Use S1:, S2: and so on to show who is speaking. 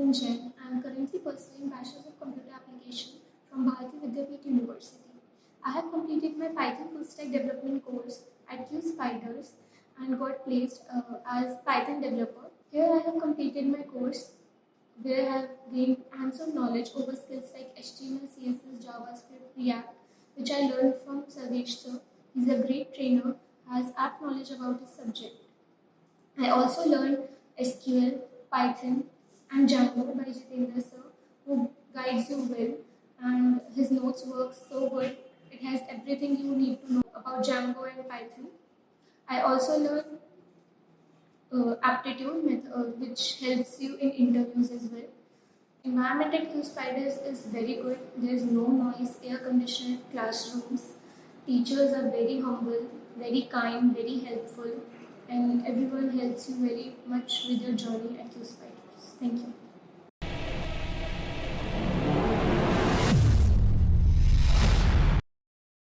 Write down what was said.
S1: in Jain. I am currently pursuing Bachelor's of Computer Application from Bharati Vidyapeeth University. I have completed my Python full stack development course at Jspiders and got placed as Python developer. Here I have completed my course where I have gained hands-on knowledge over skills like HTML, CSS, JavaScript, React, which I learned from Sarvesh sir. He's a great trainer, has apt knowledge about his subject. I also learned SQL, Python, and Django by Jitendra sir, who guides you well, and his notes work so good. It has everything you need to know about Django and Python. I also learned aptitude method, which helps you in interviews as well. Environment at Jspiders is very good. There is no noise, air conditioned classrooms. Teachers are very humble, very kind, very helpful, and everyone helps you very much with your journey at Jspiders. Thank you.